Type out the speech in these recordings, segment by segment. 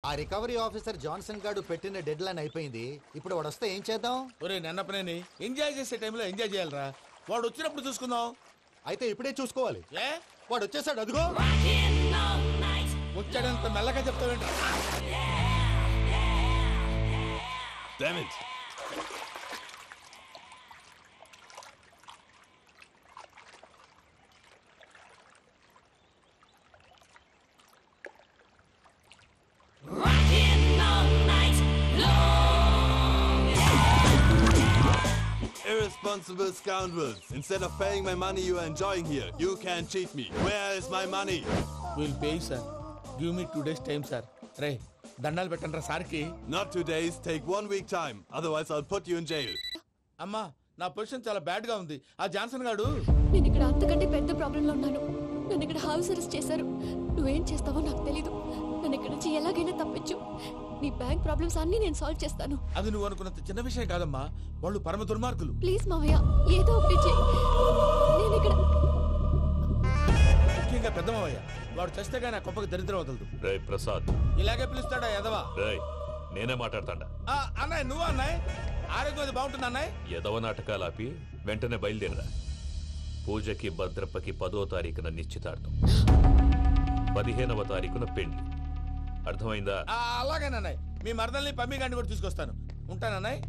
ఆ recovery officer Johnson గారు పెట్టిన డెడ్ లైన్ అయిపోయింది. ఇప్పుడు వాడు వస్తే ఏం చేద్దాం? ఒరే నన్నపనేని ఎంజాయ్ చేసే టైంలో ఎంజాయ్ చేయాలరా. వాడు వచ్చినప్పుడు చూసుకుందాం. అయితే ఇప్పుడే చూసుకోవాలి. ఏ వాడు వచ్చేసాడు, అదిగో. వచ్చాడంత మెల్లగా చెప్తావేంట? Irresponsible scoundrels. Instead of paying my money you are enjoying here, you can cheat me. Where is my money? We'll pay, sir. Give me 2 days time, sir. రే దండాలు పెట్టండి సార్కి. Not 2 days, take 1 week time. Otherwise I'll put you in jail. అమ్మా నా position చాలా bad గా ఉంది. ఆ Johnson గాడు నేను ఇక్కడ అంతకంటే పెద్ద ప్రాబ్లంలో ఉన్నాను. నన్ను ఇక్కడ హౌస్ అరెస్ట్ చేశారు. నువ్వేం చేస్తావో నాకు తెలీదు. నన్ను ఇక్కడ నుంచి ఎలాగైనా తప్పించు. నీ బ్యాంక్ ప్రాబ్లమ్స్ అన్ని నేను సాల్వ్ చేస్తాను. అది నువ్వు అనుకున్నంత చిన్న విషయం కాదమ్మా. వాళ్ళు పరమ దుర్మార్గులు. ప్లీజ్ మావయ్య, ఏదో ఒకటి చెయ్యి. నేను ఇక్కడ ముఖ్యంగా పెద్దమావయ్య. వాడు చస్తే గానీ ఆ కొంపకి దరిద్రం వదలదు. రే ప్రసాద్, ఇలాగే పిలుస్తాడా ఎదవా? రేయ్ నేనే మాట్లాడతాడా? అన్నయ్య నువ్వు అన్నయ్య. ఆరోగ్యం అది బాగుంటుంది అన్నయ్య. ఎదవ నాటకాలు ఆపి వెంటనే బయలుదేరరా. పూజకి భద్రప్పకి 10వ తారీఖున నిశ్చితార్థం, 15వ తారీఖున పెళ్లి. అర్థమైందా? అలాగేనన్నయ్య. మీ మరదల్ని పమ్మి గాండి కూడా తీసుకొస్తాను. ఉంటానన్నయ్య.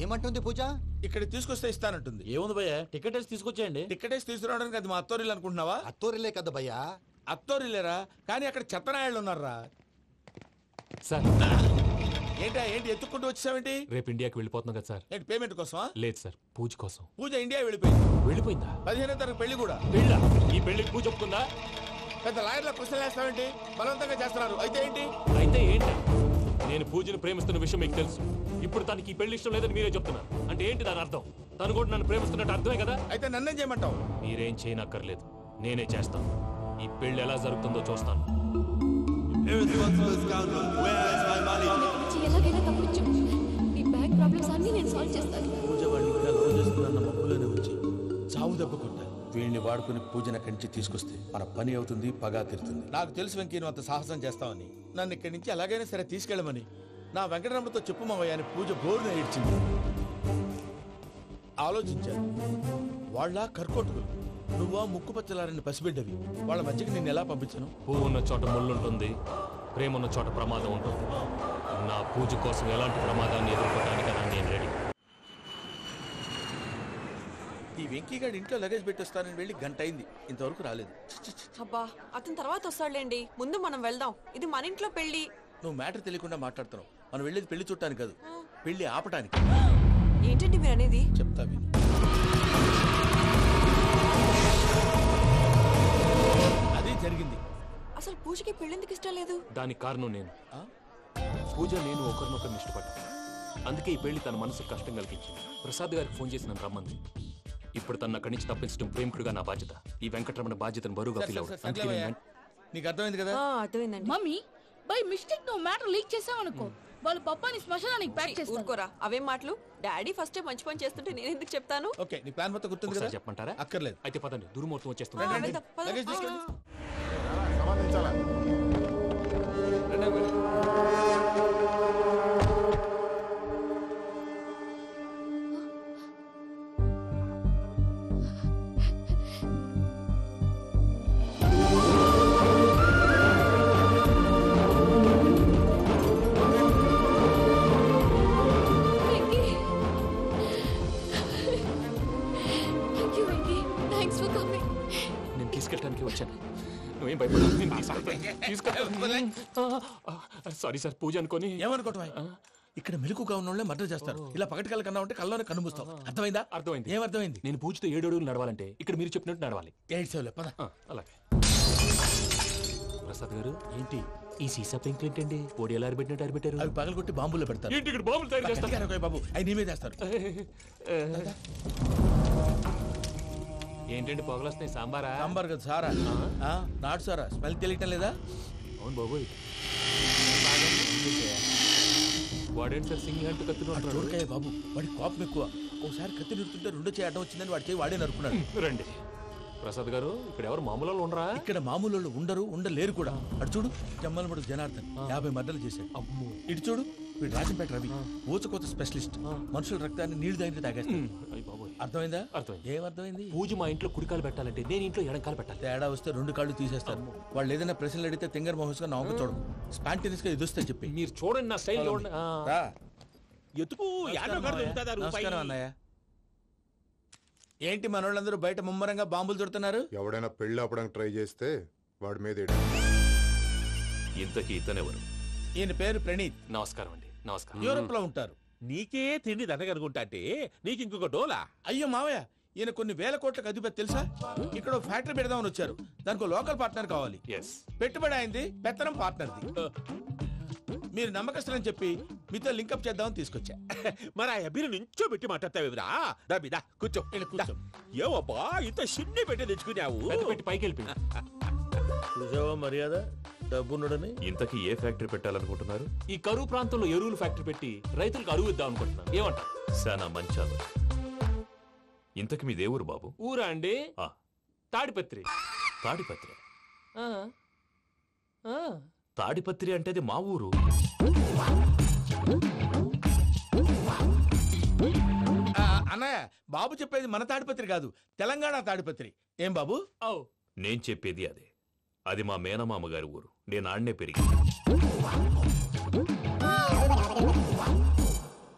ఏమంటుంది పూజ? ఇక్కడ తీసుకొస్తే ఇస్తానంటుంది. ఏముంది భయ్యా, టికెట్ వేసి తీసుకొచ్చేయండి. టికెట్ వేసి తీసుకురావడానికి అది మా అత్తోరిల్లు అనుకుంటున్నావా? అత్తూరిలే కదా భయ్యా. అత్తోరిల్లేరా, కానీ అక్కడ చెత్తనాయాళ్ళు ఉన్నారా. సార్ ఏంటి ఎత్తుక్కుంటూ వచ్చావేంటి? రేపు ఇండియాకి వెళ్ళిపోతున్నాం కదా సార్. ఏంటి పేమెంట్ కోసమా? లేదు సార్, పూజ కోసం. పూజ ఇండియా వెళ్ళిపోయింది. వెళ్ళిపోయిందా? 15వ తారీఖు పెళ్లి కూడా. పెళ్ళా? ఈ పెళ్లికి పూజ ఒప్పుకుందా? పెద్ద లాయర్ల క్వశ్చన్ వేస్తావేంటి? బలవంతంగా చేస్తున్నారు. అయితే ఏంటి? అయితే ఏంటి? నేను పూజను ప్రేమిస్తున్న విషయం మీకు తెలుసు. ఇప్పుడు తనకి ఈ పెళ్లి ఇష్టం లేదని మీరే చెప్తున్నారు. అంటే ఏంటి దాని అర్థం? తను కూడా నన్ను ప్రేమిస్తున్నట్టు అర్థమే కదా. అయితే నన్నేం చేయమంటావు? మీరేం చేయనక్కర్లేదు, నేనే చేస్తాను. ఈ పెళ్లి ఎలా జరుగుతుందో చూస్తాను. Irresponsible scoundrel, where is my money? ఎలాగైనా తప్పించు. నీ బ్యాంక్ ప్రాబ్లమ్స్ అన్ని నేను సాల్వ్ చేస్తాను. పూజ వాడిని ఇక్కడ లవ్ చేస్తున్న మబ్బులోనే వచ్చి చావు దెబ్బ కొట్టా. వీళ్ళని వాడుకుని పూజన కంచి తీసుకొస్తే మన పని అవుతుంది, పగా తీరుతుంది. నాకు తెలుసు వెంకీ నువ్వు అంత సాహసం చేస్తావని. నన్ను ఇక్కడి నుంచి ఎలాగైనా సరే తీసుకెళ్ళమని నా వెంకటరమణతో చెప్పు మావయ్య అని పూజ బోరున ఏడ్చింది. ఆలోచించాను. వాళ్ళ కర్కోటకులు, నువ్వా ముక్కు పచ్చలారని పసిబిడ్డవి. వాళ్ళ మధ్యకి నేను ఎలా పంపించను? పువ్వు ఉన్న చోట ముళ్ళు ఉంటుంది, ప్రేమ ఉన్న చోట ప్రమాదం ఉంటుంది. నా పూజ కోసం ఎలాంటి ప్రమాదాన్ని ఎదుర్కోవడానికైనా నేను రెడీ. ఈ వెంకీగాడి ఇంట్లో లగేజ్ పెట్టొస్తానని వెళ్ళి గంట అయింది, ఇంతవరకు రాలేదు. అబ్బా అతని తర్వాత వస్తాడులేండి, ముందు మనం వెళ్దాం. ఇది మన ఇంట్లో పెళ్లి. నువ్వు మ్యాటర్ తెలియకుండా మాట్లాడుతున్నావు. మనం వెళ్ళేది పెళ్లి చుట్టానికి కాదు, పెళ్లి ఆపటానికి. ఏంటండి మీరు అనేది? చెప్తా విను. అది జరిగింది. అసలు పూజకి పెళ్ళెందుకు ఇష్టం లేదు? దానికి కారణం నేను. పూజ నేను ఒకరినొకరిని ఇష్టపడ్డా. అందుకే ఈ పెళ్లి తన మనసుకు కష్టం కలిగించింది. ప్రసాద్ గారికి ఫోన్ చేసి నన్ను రమ్మంది. ఇప్పుడు తన అక్కడి నుంచి తప్పించడం ప్రేమికుడుగా నా బాధ్యత. ఈ వెంకటరమణ బాధ్యతను బరువుగా ఫీల్ అవుతుంది. నీకు అర్థమైంది కదా? అర్థమైందండి. మమ్మీ బై మిస్టేక్ నువ్వు మ్యాటర్ లీక్ చేసావనుకో, వాళ్ళు పప్పాని శ్మశానానికి ప్యాక్ చేస్తారు. ఊరుకోరా, అవేం మాటలు. డాడీ ఫస్ట్ మంచి పని చేస్తుంటే నేను ఎందుకు చెప్తాను? ఓకే, నీ ప్లాన్ మొత్తం గుర్తుంది కదా? చెప్పమంటారా? అక్కర్లేదు. అయితే పదండి, దుర్ముహూర్తం వచ్చేస్తుంది. లగేజ్ తీసుకెళ్ళి. నేను తీసుకెళ్ళడానికి వచ్చాను, నువ్వేం భయపడదు. నేను తీసుకెళ్తాను. సారీ సార్, పూజ అనుకోని. ఏమనుకోవటం? ఇక్కడ మెలుకుగా ఉన్న వాళ్ళే మర్డర్ చేస్తారు. ఇలా పగటి కళ్ళ కన్నా ఉంటే కళ్ళలోనే కనుమూస్తాం. అర్థమైందా? అర్థమైంది. ఏమర్థమైంది? నేను పూజతో 7 అడుగులు నడవాలంటే ఇక్కడ మీరు చెప్పినట్టు నడవాలి. 8 సేవలే పద. అలాగే. ప్రసాద్ గారు, ఏంటి ఈ సీసా పెంకులు ఏంటండి? పొడి ఎలా అరబెట్టినట్టు అరబెట్టారు? అవి పగలగొట్టి బాంబులో పెడతారు. ఏంటి ఇక్కడ బాంబులు తయారు చేస్తారు? బాబు అవి నీవే చేస్తారు. ఏంటండి పొగలు వస్తాయి? సాంబారా? సాంబార్ కదా సారా. నాటు సారా. స్మెల్ తెలియటం లేదా? అవును బాబోయ్. వాడేంటి సార్ సింగిల్ హ్యాండ్ కత్తిని చూడకాయ బాబు, వాడి కోపం ఎక్కువ. ఒకసారి కత్తి నిరుతుంటే 2 చేయి అడ్డం వచ్చిందని వాడి చేయి వాడే నరుకున్నాడు. రండి. ప్రసాద్ గారు ఇక్కడ ఎవరు మామూలు వాళ్ళు ఉండరా? ఇక్కడ మామూలు వాళ్ళు ఉండరు, ఉండలేరు కూడా. అటు చూడు, జమ్మలమడు జనార్దన్ 50 మర్డర్లు చేశాడు. అమ్మో. ఇటు చూడు, వీడు రాజంపేట రవి ఊచకోత స్పెషలిస్ట్. మనుషుల రక్తాన్ని నీళ్లు దగ్గర తాగేస్తాడు. అయ్య బాబోయ్. అర్థమైందా? అర్థమైంది. ఏమర్థమైంది? పూజ మా ఇంట్లో కుడికాలు పెట్టాలంటే నేను ఇంట్లో ఎడంకాలు పెట్టాలి. తేడా వస్తే 2 కాళ్ళు తీసేస్తారు. వాళ్ళు ఏదైనా ప్రశ్నలు అడిగితే తింగర్ మహోస్ గా నవ్వు చూడదు. స్పాంటినియస్ గా ఎదుస్తా చెప్పి. మీరు చూడండి నా స్టైల్ చూడండి. రా. ఎతుకు నమస్కారం అన్నయ్య. ఏంటి మనోళ్ళందరూ బయట ముమ్మరంగా బాంబులు దొరుకుతున్నారు? ఎవడైనా పెళ్లి ఆపడానికి ట్రై చేస్తే వాడి మీద ఇంతకీ ఇతనెవరు? ఈయన పేరు ప్రణీత్. నమస్కారం అండి. నమస్కారం. యూరోప్ లో ఉంటారు. నీకే తిండి దండగనుకుంటా అంటే నీకు ఇంకొక డోలా? అయ్యో మావయ్య, ఈయన కొన్ని వేల కోట్లకు అధిపతి తెలుసా? ఇక్కడ ఓ ఫ్యాక్టరీ పెడదామని వచ్చారు. దానికి లోకల్ పార్ట్నర్ కావాలి. ఎస్. పెట్టుబడి అయింది, పెత్తనం పార్ట్నర్ది. మీరు నమ్మకస్తులని చెప్పి మీతో లింకప్ చేద్దామని తీసుకొచ్చా. మరి ఆ అబ్బిని నుంచో పెట్టి మాట్లాడతావురా? దాబిదా కూర్చో. కూర్చో. ఏవబ్బా ఇంత సిన్ని పెట్టి తెచ్చుకున్నావు? పెద్ద పెట్టి పైకి వెళ్ళిపోయింది. చూసావా మర్యాద డబ్బున్నడని? ఇంతకీ ఏ ఫ్యాక్టరీ పెట్టాలనుకుంటున్నారు? ఈ కరువు ప్రాంతంలో ఎరువులు ఫ్యాక్టరీ పెట్టి రైతులకు అరువు ఇద్దాం అనుకుంటున్నాను. ఏమంటారు? శానా మంచాలు. ఇంతకి మీ దేవురు బాబు? ఊరా అండి? ఆ, తాడిపత్రి. తాడిపత్రి. ఆ. ఆ. తాడిపత్రి అంటే అది మా ఊరు. అన్నయ్య, బాబు చెప్పేది మన తాడిపత్రి కాదు, తెలంగాణ తాడిపత్రి. ఏం బాబు? నేను చెప్పేది అదే. అది మా మేనమామ గారి ఊరు. నేను ఆడనే పెరిగి.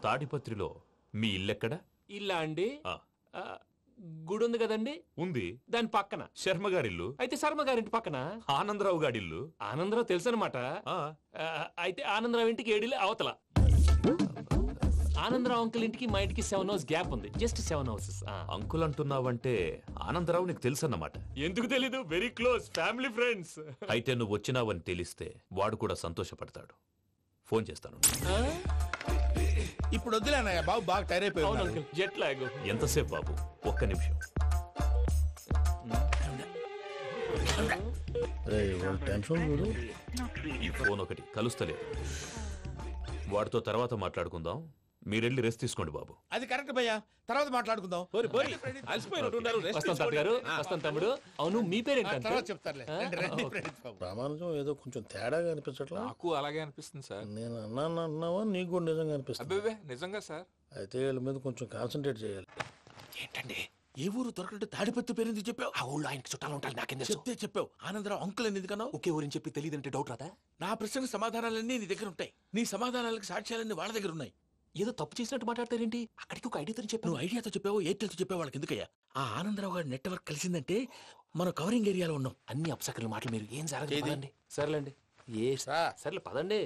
తాడిపత్రిలో మీ ఇల్లెక్కడ? ఇల్లా అండి? ఆ, గుడి ఉంది కదండి? ఉంది. దాని పక్కన శర్మ గారిల్లు. అయితే శర్మ గారింటి పక్కన ఆనందరావు గారిల్లు. ఆనందరావు తెలుసు అనమాట. అయితే ఆనందరావు ఇంటికి 7 అవతల. ఆనందరావు అంకుల్ ఇంటికి మా ఇంటికి 7 hours గ్యాప్ ఉంది. Just 7 hours. అంకుల్ అంటున్నావంటే ఆనందరావు నీకు తెలుసు అన్నమాట. ఎందుకు తెలీదు? Very close family friends. అయితే నువ్వు వచ్చినావని తెలిస్తే వాడు కూడా సంతోషపడతాడు. ఫోన్ చేస్తాను. ఇప్పుడు వద్దులే అన్నయ్య, బాబు బాగా టైర్ అయిపోయి. Jet lag. ఎంతసేపు బాబు? ఒక్క నిమిషం. ఈ ఫోన్ ఒకటి కలుస్తలేదు. వాడితో తర్వాత మాట్లాడుకుందాం. మీరెళ్ళి రెస్ట్ తీసుకోండి బాబు. అది కరెక్ట్ భయ్యా, తర్వాత మాట్లాడుకుందాం. వస్తాం తాత గారు. వస్తాం తమ్ముడు. అవును, మీ పేరేంటి? తర్వాత చెప్తారులే. ప్రామాణికం ఏదో కొంచెం తేడాగా అనిపించట్లా? నాకు అలాగే అనిపిస్తుంది సార్. నేను అన్నావా నీకు కూడా నిజంగా అనిపిస్తుంది? అబ్బే నిజంగా సార్. అయితే వీళ్ళ మీద కొంచెం కాన్సన్ట్రేట్ చేయాలి. ఏంటండి ఏ ఊరు దొరకట్టు తాడిపత్రి పేరు ఎందుకు చెప్పావు? ఆ ఊళ్ళో ఆయనకి చుట్టాలు ఉంటారు. నాకేం తెలుసు? చెప్తే చెప్పావు. ఆనందరావు అంకుల్ అని ఎందుకన్నావు? ఒకే ఊరిని చెప్పి తెలియదంటే డౌట్ రాదా? నా ప్రశ్నకు సమాధానాలన్నీ నీ దగ్గర ఉంటాయి. నీ సమాధానాలకు సాక్ష్యాలన్నీ వాళ్ళ దగ్గర ఉన్నాయి. ఏదో తప్పు చేసినట్టు మాట్లాడతారేంటి? అక్కడికి ఒక ఐడియాతో చెప్పాను. నువ్వు ఐడియాతో చెప్పావు, ఎయిర్టెల్తో చెప్పావు, వాళ్ళకి ఎందుకయ్యా? ఆ ఆనందరావు గారి నెట్వర్క్ కలిసిందంటే మనం కవరింగ్ ఏరియాలో ఉన్నాం. అన్ని అప్సకర్ల మాటలు మీరు ఏం జరగదండి. సర్లేండి. సర్లే పదండి.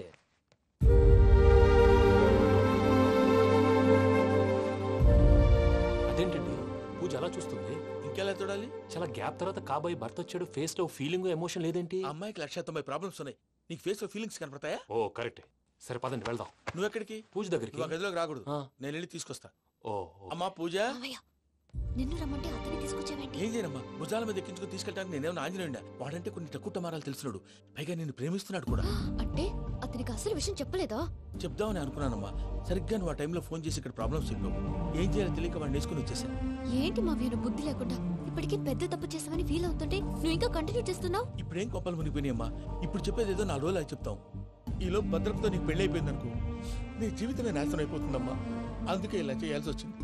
అదేంటండి పూజ అలా చూస్తుంది? ఇంకెలా చూడాలి? చాలా గ్యాప్ తర్వాత కాబోయే భర్త వచ్చాడు. ఫేస్ లో ఫీలింగ్ ఎమోషన్ లేదేంటి? అమ్మాయికి 190 ప్రాబ్లమ్స్ ఉన్నాయి. నీకు ఫేస్ లో ఫీలింగ్స్ కనపడతాయా? ఓ కరెక్ట్. సరే పదండి వెళ్దాం. నువ్వు ఎక్కడికి? పూజ దగ్గరికి. నువ్వు గదిలోకి రాకూడదు. నేను వెళ్ళి తీసుకొస్తా. ఓ అమ్మా పూజ. నిన్ను రమ్మంటే అతన్ని తీసుకొచ్చావేంటి? ఏం చేయనమ్మా, భుజాల మీద ఎక్కించుకుని తీసుకెళ్ళడానికి నేనేమన్నా ఆంజనేయుడా? వాడంటే కొన్ని తక్కువ టమారాలు తెలిసినాడు. పైగా నిన్ను ప్రేమిస్తున్నాడు కూడా. అంటే అతనికి అసలు విషయం చెప్పలేదా? చెప్దామని అనుకున్నానమ్మా. సరిగ్గా నువ్వు ఆ టైంలో ఫోన్ చేసి ఇక్కడ ప్రాబ్లమ్స్ చెప్పావు. ఏం చేయాలో తెలియక వాడిని వేసుకుని వచ్చేసా. ఏంటి మా వీరు బుద్ధి లేకుండా ఇప్పటికీ పెద్ద తప్పు చేసామని ఫీల్ అవుతుంటే నువ్వు ఇంకా కంటిన్యూ చేస్తున్నావు? ఇప్పుడేం కొప్పలు మునిగిపోయినాయమ్మా. ఇప్పుడు చెప్పేది ఏదో 4 రోజులు చెప్తాం. ఈలో భద్రతతో నీకు పెళ్లి అయిపోయింది అనుకో, నీ జీవితమే నాశనం అయిపోతుందమ్మా. అందుకే ఇలా చేయాల్సి వచ్చింది.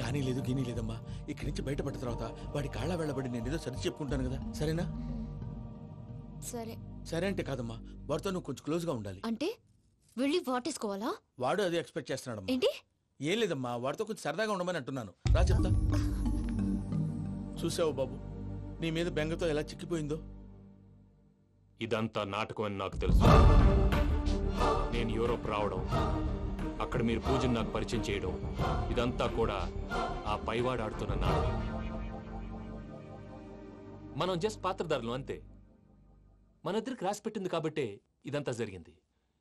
కానీ లేదు, గిని లేదమ్మా. ఇక్కడి నుంచి బయటపడ్డ తర్వాత వాడి కాళ్ళ వెళ్ళబడి నేను ఏదో సరి చెప్పుకుంటాను కదా, సరేనా? సరే అంటే కాదమ్మా, వాడితో నువ్వు కొంచెం క్లోజ్ గా ఉండాలి. అంటే వెళ్ళి వాటేసుకోవాలా? వాడు అదే ఎక్స్పెక్ట్ చేస్తున్నాడమ్మా. ఏంటి? ఏం లేదమ్మా, వాడితో కొంచెం సరదాగా ఉండమని అంటున్నాను. రా చెప్తా. చూసావు బాబు, నీ మీద బెంగతో ఎలా చిక్కిపోయిందో. ఇదంతా నాటకం అని నాకు తెలుసు. నేను యూరోప్ రావడం, అక్కడ మీరు పూజను నాకు పరిచయం చేయడం, ఇదంతా కూడా ఆ పైవాడు ఆడుతున్న నాటకం. మనం జస్ట్ పాత్రధారులు అంతే. మన ఇద్దరికి రాసి పెట్టింది కాబట్టే ఇదంతా జరిగింది.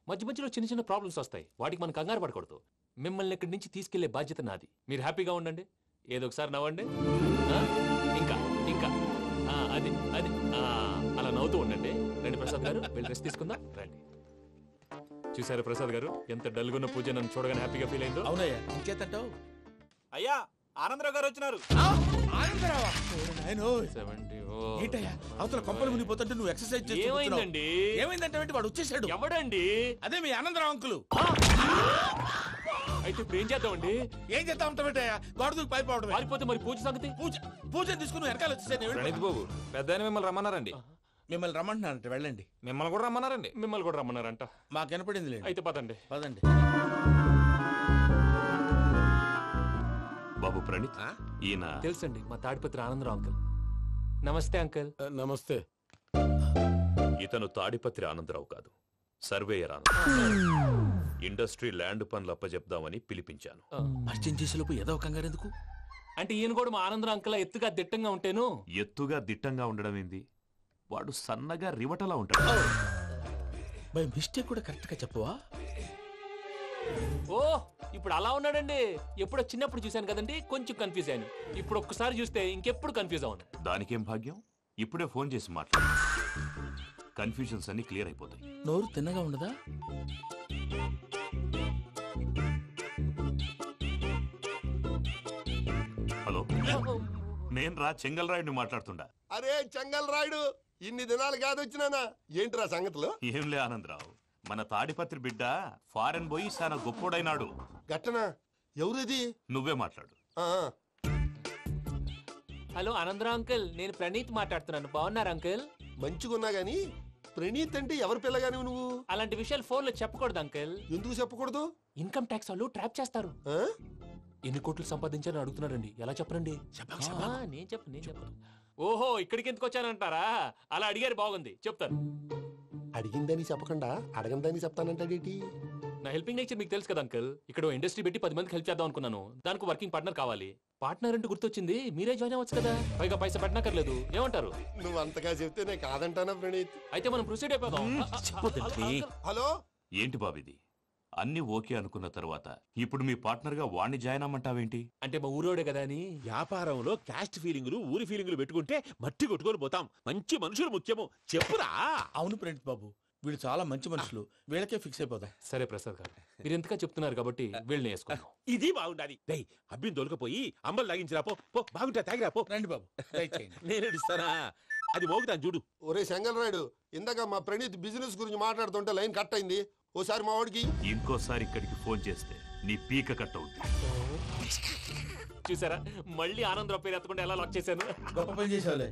మధ్య మధ్యలో చిన్న చిన్న ప్రాబ్లమ్స్ వస్తాయి. వాటికి మనం కంగారు పడకూడదు. మిమ్మల్ని ఇక్కడి నుంచి తీసుకెళ్లే బాధ్యత నాది. మీరు హ్యాపీగా ఉండండి. ఏదో ఒకసారి నవ్వండి. ఇంకా ఇంకా అది అది అలా నవ్వుతూ ఉండండి. రండి ప్రసాద్ గారు, వెళ్ళి రెస్ట్ తీసుకుందాం. రండి. చూసారు ప్రసాద్ గారు, ఎంత డల్గున్న పూజ నన్ను చూడగానే హ్యాపీగా ఫీల్ అయిందో. అవునయ్యా, ఇంకేతంటావు? అయ్యా ఆనందరావు గారు వచ్చినారు. ఆనందరావా? ఓరి నాయనో. 70. ఏంటయ్యా అవతల కొంపలు మునిగిపోతుంటే నువ్వు ఎక్సర్సైజ్ చేస్తూ ఏమైందండి? ఏమైందంటే వాడు వచ్చేసాడు. ఎవడండి? అదే మీ ఆనందరావు అంకులు. అయితే ఇప్పుడు ఏం చేద్దామండి? ఏం చేస్తా ఉంటావేటయ్యా? గోడ దూకి పైపోవడం. పారిపోతే మరి పూజ సంగతి? పూజ తీసుకుని వెనకాల వచ్చేసాను. ప్రణీత్ బాబు పెద్ద మిమ్మల్ని రమ్మన్నారండి. మిమ్మల్ని రమ్మంటున్నారంట, వెళ్ళండి. మిమ్మల్ని కూడా రమ్మన్నారండి. మిమ్మల్ని కూడా రమ్మన్నారంట. మాకు వినపడింది లేదు. అయితే పదండి. పదండి. బాబు ప్రణీత్, ఈయన తెలుసండి, మా తాడిపత్రి ఆనందరావు అంకుల్. నమస్తే అంకుల్. నమస్తే. ఇతను తాడిపత్రి ఆనందరావు కాదు, సర్వేయర్ ఆనందరావు. ఇండస్ట్రీ ల్యాండ్ పనులు అప్పజెప్దామని పిలిపించాను. పరిచయం చేసేలోపు ఏదో కంగారు ఎందుకు? అంటే ఈయన కూడా మా ఆనందరావు అంకుల్ ఎత్తుగా దిట్టంగా ఉంటేను. ఎత్తుగా దిట్టంగా ఉండడం ఏంది? వాడు సన్నగా రివటలా ఉంటాడు. బై మిస్టేక్ కూడా కరెక్ట్ గా చెప్పవా? ఓ ఇప్పుడు అలా ఉన్నాడండి. ఎప్పుడో చిన్నప్పుడు చూశాను కదండి, కొంచెం కన్ఫ్యూజ్ అయ్యాను. ఇప్పుడు ఒక్కసారి చూస్తే ఇంకెప్పుడు కన్ఫ్యూజ్ అవును. దానికేం భాగ్యం, ఇప్పుడే ఫోన్ చేసి మాట్లాడు. కన్ఫ్యూజన్స్ అన్ని క్లియర్ అయిపోతాయి. నోరు తిన్నగా ఉండదా? హలో, నేను రా చెంగల్ రాయుడిని మాట్లాడుతుండా. అరే చెంగల్ రాయుడు, ఇన్ని దినాలు కాదు వచ్చినానా? ఏంట్రా సంగతులు? ఏంలే ఆనందరావు, మన తాడిపత్రి బిడ్డ ఫారెన్ పోయి చాలా గొప్పోడైనాడు. గట్టనా? ఎవరిది? నువ్వే మాట్లాడు. హలో ఆనందరావు అంకుల్, నేను ప్రణీత్ మాట్లాడుతున్నాను. బాగున్నారు అంకుల్? మంచిగున్నా గాని ప్రణీత్ అంటే ఎవరి పిల్లగాని నువ్వు? అలాంటి విషయాలు ఫోన్ లో చెప్పకూడదు అంకుల్. ఎందుకు చెప్పకూడదు? ఇన్కమ్ ట్యాక్స్ వాళ్ళు ట్రాప్ చేస్తారు. ఎన్ని కోట్లు సంపాదించాలని అడుగుతున్నారండి. ఎలా చెప్పరండి? నేను చెప్పను. ఓహో, ఇక్కడికి ఎందుకు వచ్చానంటారా? అలా అడిగారు, బాగుంది, చెప్తాను. అడిగిందని చెప్పకుండా అడగందని చెప్తానంటాడేటి? నా హెల్పింగ్ నేచర్ మీకు తెలుసు కదా అంకుల్. ఇక్కడ ఇండస్ట్రీ పెట్టి 10 మందికి హెల్ప్ చేద్దాం అనుకున్నాను. దానికి వర్కింగ్ పార్ట్నర్ కావాలి. పార్ట్నర్ అంటే గుర్తొచ్చింది, మీరే జాయిన్ అవ్వచ్చు కదా. పైగా పైసా పెట్టనక్కర్లేదు. ఏమంటారు? నువ్వు అంతగా చెప్తేనే కాదంటానా ప్రణీత్? అయితే మనం ప్రొసీడ్ అయిపోదాం. హలో, ఏంటి బాబిది? అన్ని ఓకే అనుకున్న తర్వాత ఇప్పుడు మీ పార్ట్నర్ గా వాణ్ణి జాయిన్ అమ్మంటావేంటి? అంటే మా ఊరోడే కదా అని. వ్యాపారంలో క్యాస్ట్ ఫీలింగులు, ఊరి ఫీలింగులు పెట్టుకుంటే మట్టి కొట్టుకొని పోతాం. మంచి మనుషులు ముఖ్యము. చెప్పురా. అవును ప్రణీత్ బాబు, వీళ్ళు చాలా మంచి మనుషులు. వీళ్ళకే ఫిక్స్ అయిపోదాం. సరే ప్రసాద్ గారు, మీరు ఎంతగా చెప్తున్నారు కాబట్టి వీళ్ళని వేసుకుందాం. ఇది బాగుండాలి. డై అబ్బిని దొలకపోయి అంబలు తాగించిరా పో. బాగుంటా, తాగిరా పో. రండి బాబు, నేను ఇస్తానా? అది మోగుతాను చూడు. ఒరే చెంగల్ రాయుడు, ఇందాక మా ప్రణీత్ బిజినెస్ గురించి మాట్లాడుతుంటే లైన్ కట్ అయింది. ఓసారి మా వాడికి ఇంకోసారి ఇక్కడికి ఫోన్ చేస్తే నీ పీక కట్ అవుతుంది. చూసారా, మళ్ళీ ఆనందరావు పేరు ఎత్తకుండా ఎలా లాక్ చేశాను. గొప్ప పని చేసేవాళ్ళే.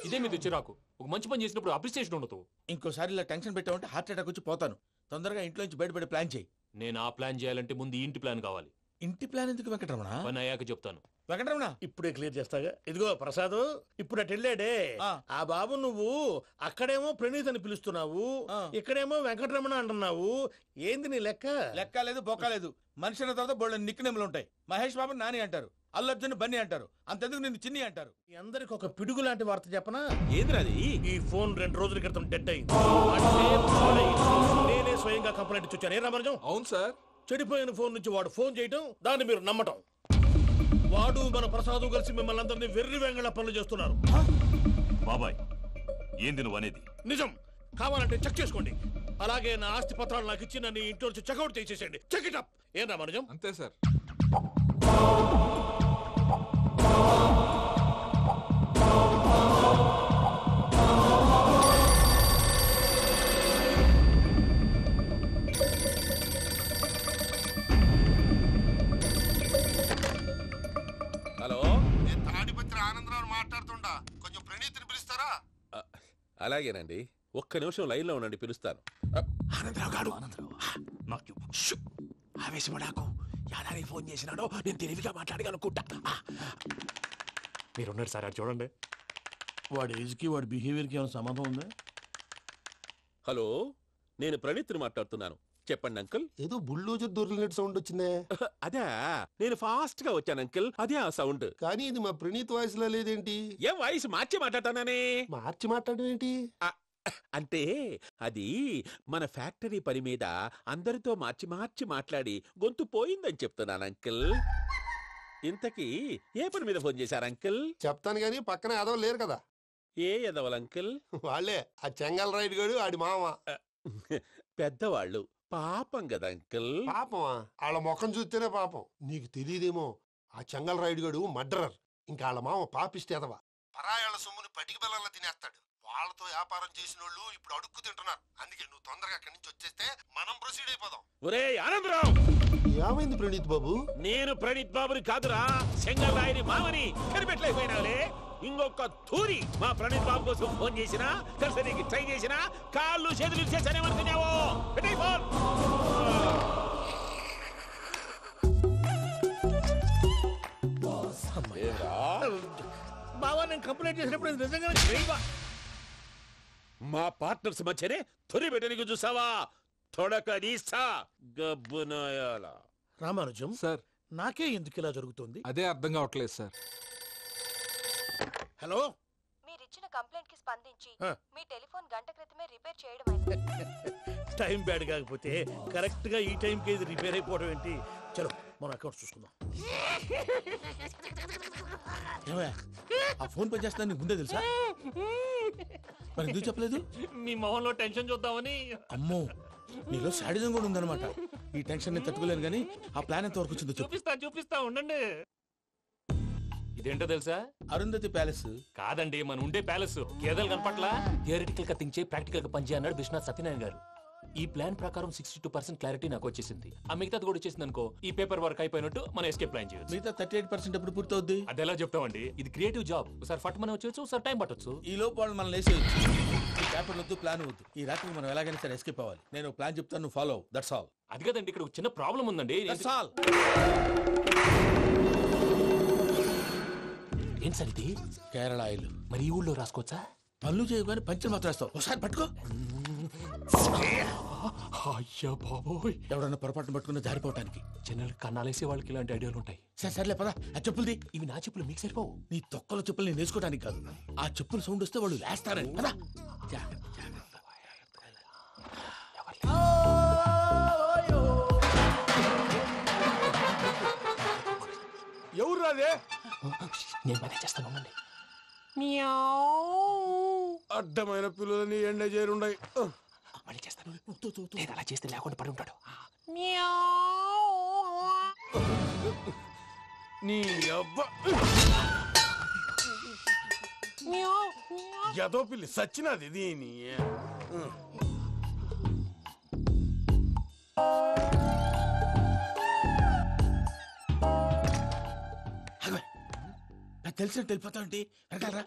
ఇదే మీ చిరాకు. ఒక మంచి పని చేసినప్పుడు అప్రిసియేషన్ ఉండదు. ఇంకోసారి ఇలా టెన్షన్ పెట్టామంటే హార్ట్ అటాక్ వచ్చి పోతాను. తొందరగా ఇంట్లో నుంచి బయటపడే ప్లాన్ చేయి. నేను ఆ ప్లాన్ చేయాలంటే ముందు ఇంటి ప్లాన్ కావాలి. ఇంటి ప్లాన్ ఎందుకు వెంకటరమణ? పని అయ్యాక చెప్తాను. వెంకటరమణ ఇప్పుడే క్లియర్ చేస్తాగా. ఇదిగో ప్రసాద్, ఇప్పుడు అటు వెళ్ళాడే ఆ బాబు, నువ్వు అక్కడేమో ప్రణీత్ అని పిలుస్తున్నావు, ఇక్కడేమో వెంకటరమణ అంటున్నావు. ఏంది నీ లెక్క? లెక్క లేదు, బొక్క లేదు. మనిషి అన్న తర్వాత బోళ్ళ నిక్నెములు ఉంటాయి. మహేష్ బాబు నాని అంటారు, అల్లర్జున్ బన్నీ అంటారు, అంతెందుకు నిన్ను చిన్ని అంటారు. మీ అందరికి ఒక పిడుగు లాంటి వార్త చెప్పనా? ఏంద్రది? ఈ ఫోన్ 2 రోజుల క్రితం డెడ్ అయింది. అంటే పాడైంది. నేనే స్వయంగా కంప్లైంట్ ఇచ్చి వచ్చాను. ఏ రామరాజం? అవును సార్. చెడిపోయిన ఫోన్ నుంచి వాడు ఫోన్ చేయటం, దాన్ని మీరు నమ్మటం. వాడు మన ప్రసాదు కలిసి మిమ్మల్ని అందరినీ వెర్రి వెంగళ పనులు చేస్తున్నారు. బాబాయ్, ఏంది నువ్వు అనేది? నిజం. కావాలంటే చెక్ చేసుకోండి. అలాగే నా ఆస్తి పత్రాలు నాకు ఇచ్చి నన్ను ఇంట్లో నుంచి చెక్అౌట్ చేసేసండి. Check it up. ఏం రామరాజం? అంతే సార్. హలో, నేను తాడిపత్రి ఆనందరావు మాట్లాడుతుండా. కొంచెం ప్రణీత్ని పిలుస్తారా? అలాగేనండి. ఒక్క నిమిషం లైన్ లో ఉండండి, పిలుస్తాను. ఆవేశపడాకు. యాదానికి ఫోన్ చేసినాడో నేను తెలివిగా మాట్లాడగలనుకుంటా. మీరున్నారు సార్, అది చూడండి. వాడి ఏజ్కి వాడి బిహేవియర్కి ఏమైనా సంబంధం ఉందా? హలో, నేను ప్రణీత్ని మాట్లాడుతున్నాను. చెప్పండి అంకుల్. ఏదో బుల్డోజర్ దొరికినట్టు సౌండ్ వచ్చిందే. అదే, నేను ఫాస్ట్ గా వచ్చాను అంకుల్. అదే ఆ సౌండ్. కానీ ఇది మా ప్రణీత్ వాయిస్ లో లేదేంటి? ఏం వాయిస్ మార్చి మాట్లాడతానే? మార్చి మాట్లాడడం ఏంటి? అంటే అది మన ఫ్యాక్టరీ పని మీద అందరితో మార్చి మార్చి మాట్లాడి గొంతు పోయిందని చెప్తున్నాను అంకుల్. ఇంతకీ ఏ పని మీద ఫోన్ చేశారు అంకుల్? చెప్తాను గానీ పక్కన ఎదవ లేరు కదా. ఏ ఎదవలు అంకుల్? వాళ్ళే, ఆ చెంగల్ రైడ్ గడు ఆడి మామ. పెద్దవాళ్ళు. పాపం కదా అంకుల్. పాపమా? వాళ్ళ ముఖం చూస్తేనే పాపం. నీకు తెలియదేమో, ఆ చెంగల్ రైడ్ గడు మర్డరర్. ఇంకా వాళ్ళ మామ పాపిస్తేదవా పరాయాళ్ళ సొమ్ముని పటికి బెల్లంలో తినేస్తాడు. వాళ్ళతో వ్యాపారం చేసిన వాళ్ళు ఇప్పుడు అడుక్కు తింటున్నారు. అందుకే నువ్వు తొందరగా అక్కడి నుంచి వచ్చేస్తే మనం ప్రొసీడ్ అయిపోదాం. ఒరే ఆనందరావు, ఏమైంది ప్రణీత్ బాబు? నేను ప్రణీత్ బాబుని కాదురా, సెంగల్ రాయని మామని కనిపెట్టలేకపోయినావులే. ఇంకొక తూరి మా ప్రణీత్ బాబు కోసం ఫోన్ చేసినా, కలిసి ట్రై చేసినా కాళ్ళు చేతులు చేశానేమనుకున్నావో. పెట్టేయ్ ఫోన్. బావా నేను కంప్లైంట్ చేసినప్పుడు నిజంగా మా పార్ట్నర్స్ మధ్యనే తొలి పెట్టడానికి చూసావా? తొడక నీస్తా గబ్బునాయాల. రామానుజం సార్, నాకే ఎందుకు ఇలా జరుగుతుంది? అదే అర్థం కావట్లేదు సార్. హలో, మీరిచ్చిన కంప్లైంట్ కి స్పందించి మీ టెలిఫోన్ గంట క్రితమే రిపేర్ చేయడం టైం బ్యాడ్ కాకపోతే కరెక్ట్ గా ఈ టైం కి ఇది రిపేర్ అయిపోవడం ఏంటి? చలో మన అకౌంట్ చూసుకుందాం. ఆ ఫోన్ పని చేస్తా నీకు ముందే తెలుసా? మరి ఎందుకు చెప్పలేదు? మీ మొహంలో టెన్షన్ చూద్దామని. అమ్మో, నీలో శాడిజం కూడా ఉందన్నమాట. ఈ టెన్షన్ నేను తట్టుకోలేను కానీ ఆ ప్లాన్ ఎంత వరకు వచ్చిందో చూపిస్తా ఉండండి. ఇదేంటో తెలుసా? అరుంధతి ప్యాలెస్ కాదండి, మన ఉండే ప్యాలెస్. గేదెలు కనపట్లా? థియరిటికల్ గా థింక్ చేయి, ప్రాక్టికల్ గా పనిచేయ అన్నాడు విశ్వనాథ్ సత్యనారాయణ గారు. ఈ ప్లాన్ ప్రకారం 62% క్లారిటీ నాకు వచ్చేసింది. ఆ మిగతాది కూడా వచ్చేసింది అనుకో, ఈ పేపర్ వర్క్ అయిపోయినట్టు మనం ఎస్కేప్ ప్లాన్ చేయొచ్చు. మిగతా 38% ఎప్పుడు పూర్తవుద్ది? అది ఎలా చెప్తామండి? ఇది క్రియేటివ్ జాబ్. ఒకసారి ఫట్ మనం వచ్చేయచ్చు, ఒకసారి టైం పట్టొచ్చు. ఈ లోపు వాళ్ళు మనం లేసేయచ్చు. ఈ పేపర్ వద్దు, ప్లాన్ వద్దు. ఈ రాత్రికి మనం ఎలాగైనా సరే ఎస్కేప్ అవ్వాలి. నేను ప్లాన్ చెప్తాను, నువ్వు ఫాలో. That's all. అది కదండి, ఇక్కడ ఒక చిన్న ప్రాబ్లం ఉందండి. That's all. ఏం సార్ ఇది? కేరళ ఆయిల్. మరి ఈ ఊళ్ళో రాసుకోవచ్చా? పనులు చేయవు కానీ పంచర్ మాత్రం వేస్తావు. ఒకసారి పట్టుకో. అయ్యా బాబోయ్, ఎవడన్నా పొరపాటున పట్టుకున్న జారిపోవటానికి. జనరల్ కన్నాలేసే వాళ్ళకి ఇలాంటి ఐడియాలు ఉంటాయి. సర్లే పదా, ఆ చెప్పులది. ఇవి నా చెప్పులు, మీకు సరిపోవు. నీ తొక్కల చెప్పులు నేను వేసుకోవడానికి కాదు, ఆ చెప్పుల సౌండ్ వస్తే వాళ్ళు లేస్తారని. పదా. ఎవరు రాదే? నేను మనే చేస్తాను. ఉండండి. అడ్డమైన పిల్లలని ఎండ చేరుండయి. మళ్ళీ చేస్తాను. నేను అలా చేస్తే లేకుండా పడి ఉంటాడు. నీ అబ్బ ఎదో పిల్లి సచ్చినది దీని. నాకు తెలిసినట్టు వెళ్ళిపోతావంటి. వెనకాలరా.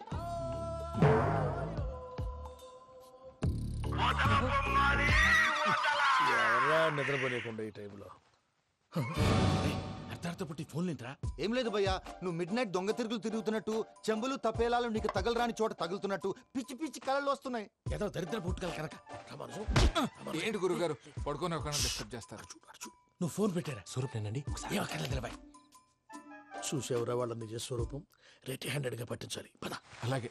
ఎవరా నిద్రపోలేకుండా ఈ టైంలో? అర్ధార్థ పుట్టి ఫోన్ లేంట్రా? ఏం లేదు భయ్యా, నువ్వు మిడ్ నైట్ దొంగ తిరుగులు తిరుగుతున్నట్టు, చెంబులు తపేలాలు నీకు తగలరాని చోట తగులుతున్నట్టు పిచ్చి పిచ్చి కళలు వస్తున్నాయి. ఏదో దరిద్ర పుట్టుకల కనుక. ఏంటి గురుగారు పడుకొని ఒక డిస్టర్బ్ చేస్తారు? నువ్వు ఫోన్ పెట్టారా? స్వరూపేనండి. ఏమక్కర్లేదు. చూసేవరా వాళ్ళ నిజ స్వరూపం. రెట్టి హ్యాండెడ్ గా పట్టించాలి. పద. అలాగే.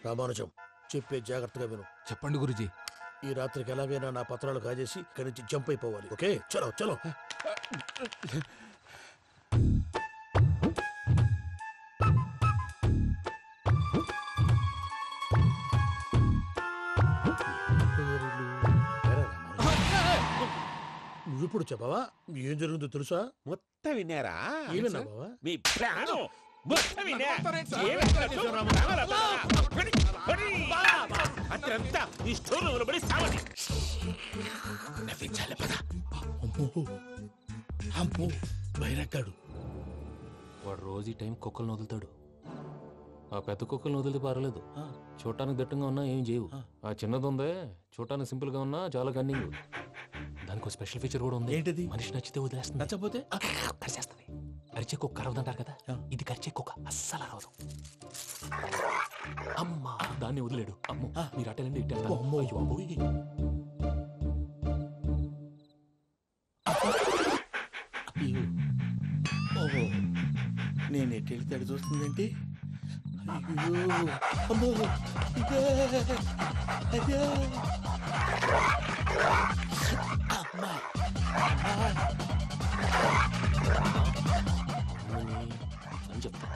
రామానుజం, చెప్పే జాగ్రత్తగా విను. చెప్పండి గురుజీ. ఈ రాత్రికి ఎలాగైనా నా పత్రాలు కాజేసి ఇక్కడి నుంచి జంప్ అయిపోవాలి. ఓకే, చలో చలో. నువ్విప్పుడు చెప్పవా ఏం జరిగిందో తెలుసా? మొత్తం విన్నారా? ఏమన్నా బావా? మీ ప్రాణం మొత్తం విన్నా. అత్రంతా ఈ స్టోర్ రూమ్ పడి సావని. నవ్వించాలి. పద. అమ్మో అమ్మో, బయరక్కాడు. వాడు రోజు ఈ టైం కుక్కలను వదులుతాడు. ఆ పెద్ద కుక్కలను వదిలితే పర్లేదు, చూడటానికి దట్టంగా ఉన్నా ఏం చేయవు. ఆ చిన్నది ఉందే, చూడటానికి సింపుల్ గా ఉన్నా చాలా కన్నింగ్. దానికి స్పెషల్ ఫీచర్ కూడా ఉంది. ఏంటిది? మనిషి నచ్చితే వదిలేస్తుంది, నచ్చపోతే కరిచేస్తుంది. అరిచే కుక్క అరవదంటారు కదా, ఇది కరిచే కుక్క అస్సలు అరవదు. అమ్మా, దాన్ని వదిలేడు. అమ్మో, మీరు అటెండి ఇట్టే. అమ్మో. అయ్యో అబ్బోయ్. ఓహో, నేను ఎట్టెళ్తాడు చూస్తుందేంటి? అని చెప్తా.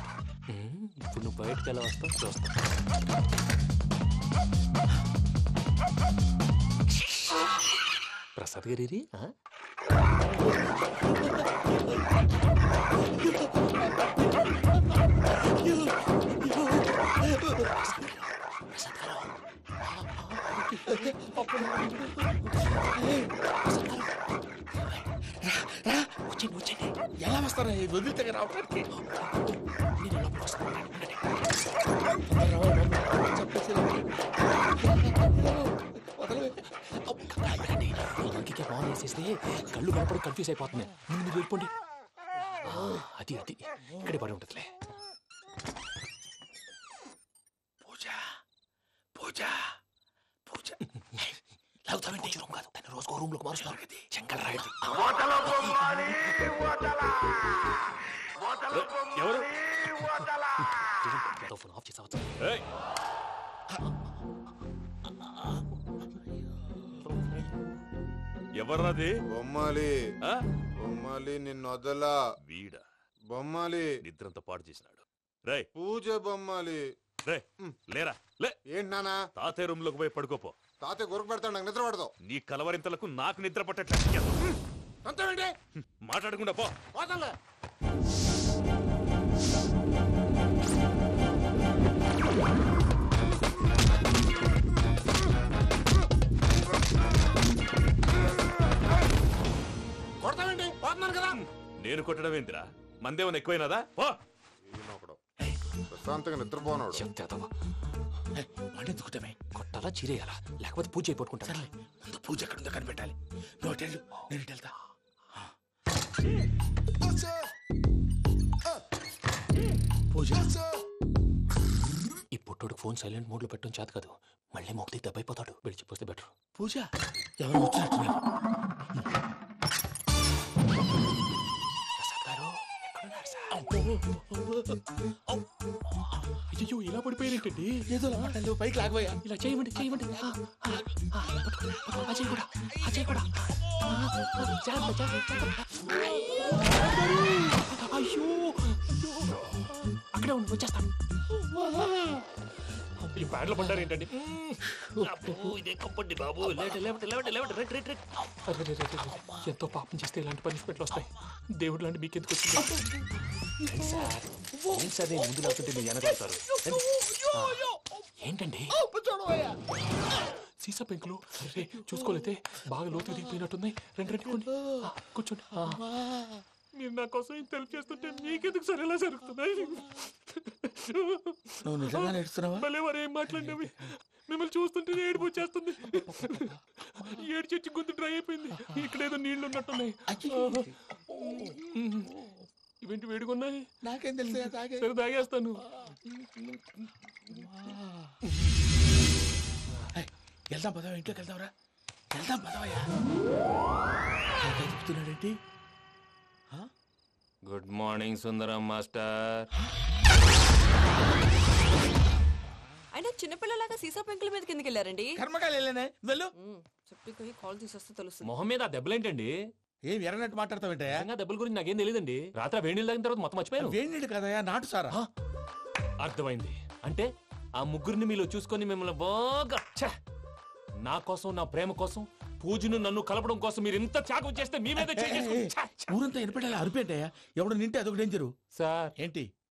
ఇప్పుడు నువ్వు బయటకు ఎలా వస్తావు చూస్తా. ప్రసాద్ గారి ఎలా వస్తారా వదిలితే రావడానికి? ఇంకే బాగా వేసేస్తే కళ్ళు కనపడి కన్ఫ్యూజ్ అయిపోతున్నాయి. మీరు వెళ్ళిపోండి. అది అది ఇక్కడే పడి ఉంటుందిలే. పూజ పూజ పూజ లాగుతామంటే రూమ్ కాదు, దాన్ని రోజుకో రూమ్ లోకి మారుస్తారు కదా. చెంకల్ రాయదు. ఎవరు ఫోన్ ఆఫ్ చేసావచ్చు. ఎవర్రాది? బొమ్మాలి బొమ్మాలి నిన్ను వదలా. వీడా బొమ్మాలి నిద్రంతా పాడు చేసినాడు. రేయ్ పూజ బొమ్మాలి. రే లేరా లే. ఏంటి నానా? తాతయ్య రూమ్ లోకి పోయి పడుకోపో. తాతయ్య గురకు పెడతాడు, నాకు నిద్ర పడతావు. నీ కలవరింతలకు నాకు నిద్ర పట్టట్లేదు. అంతేంటి మాట్లాడకుండా పో. పోతాలే. కొడతావేంటి? పోతున్నాను కదా. నేను కొట్టడం ఏంటిరా? మందేమన్నా ఎక్కువైనదా? పో. ప్రశాంతంగా నిద్రపోనాడు. వాడెందుకుంటామే? కొట్టాలా చీరేయాలా లేకపోతే పూజ అయిపోట్టుకుంటా. సర్లే, ముందు పూజ ఎక్కడుందో కనిపెట్టాలి. నువ్వు వెళ్ళు, నేను ఇటు వెళ్తా. పూజ ఈ పుట్టోడు ఫోన్ సైలెంట్ మోడ్ లో పెట్టడం చేత కాదు. మళ్ళీ మొక్కి దెబ్బైపోతాడు. విడిచిపోతే బెటర్. పూజ ఎవరు వచ్చినట్టున్నారు? ప్రసాద్ గారు ఎక్కడున్నారు సార్? అయ్యో ఇలా పడిపోయారేంటండి? ఏదో మాటలు పైకి లాగబోయా. ఇలా చేయమండి చేయమండి. అజయ్ కూడా అజయ్ కూడా. అయ్యో అక్కడే ఉండి వచ్చేస్తాను. ఈ బ్యాడ్లో పడ్డారు ఏంటండి? ఇదే కంపండి బాబు. ఎంతో పాపం చేస్తే ఇలాంటి పనిష్మెంట్లు వస్తాయి. దేవుడు లాంటి మీకెందుకు వచ్చింది సార్? ఏం సార్ నేను ముందు లేకుంటే మీరు వెనకాడతారు. ఏంటండి సీసా పెంకులు? అరే చూసుకోలేతే బాగా లోతు దిగిపోయినట్టున్నాయి. రెండు రెండు కొన్ని కూర్చోండి. మీరు నా కోసం ఇంత హెల్ప్ చేస్తుంటే మీకెందుకు సరే ఎలా జరుగుతున్నాయి? నువ్వు నిజంగా నేర్చుతున్నావా? మళ్ళీ వారు ఏం మాట్లాడినవి? మిమ్మల్ని చూస్తుంటే ఏడుపు వచ్చేస్తుంది. ఏడు చెచ్చి గొంతు డ్రై అయిపోయింది. ఇక్కడ ఏదో నీళ్లు ఉన్నట్టున్నాయి. ఇవేంటి వేడుకున్నాయి? నాకేం తెలుసు. సరే తాగేస్తాను. వెళ్దాం పదవా, ఇంట్లోకి వెళ్దాంరా. వెళ్దాం పదవయ్యా. చెప్తున్నాడేంటి? గుడ్ మార్నింగ్ సుందరం మాస్టర్. అయినా చిన్నపిల్లలాగా సీసా పెంకుల మీద కిందకి వెళ్ళారండి. కర్మకాయలు వెళ్ళానే. వెళ్ళు. చెప్పి కాల్ తీసేస్తే తెలుస్తుంది. మొహం మీద ఆ దెబ్బలేంటండి? ఏం ఎర్రనట్టు మాట్లాడతావేంటా? దెబ్బల గురించి నాకేం తెలియదండి. రాత్రి వేడి నీళ్ళు తాగిన తర్వాత మొత్తం మర్చిపోయాను. వేడి నీళ్ళు కదయా, నాటు సారా. అర్థమైంది. అంటే ఆ ముగ్గురిని మీలో చూసుకొని మిమ్మల్ని బాగా నా కోసం నా ప్రేమ కోసం పూజను నన్ను కలపడం కోసం మీరు ఇంత త్యాగం చేస్తే మీ మీద ఊరంతా వినపడేలా అరిపేంటయ్యా. ఎవడు నింటే అదొక డేంజరు. సార్ ఏంటి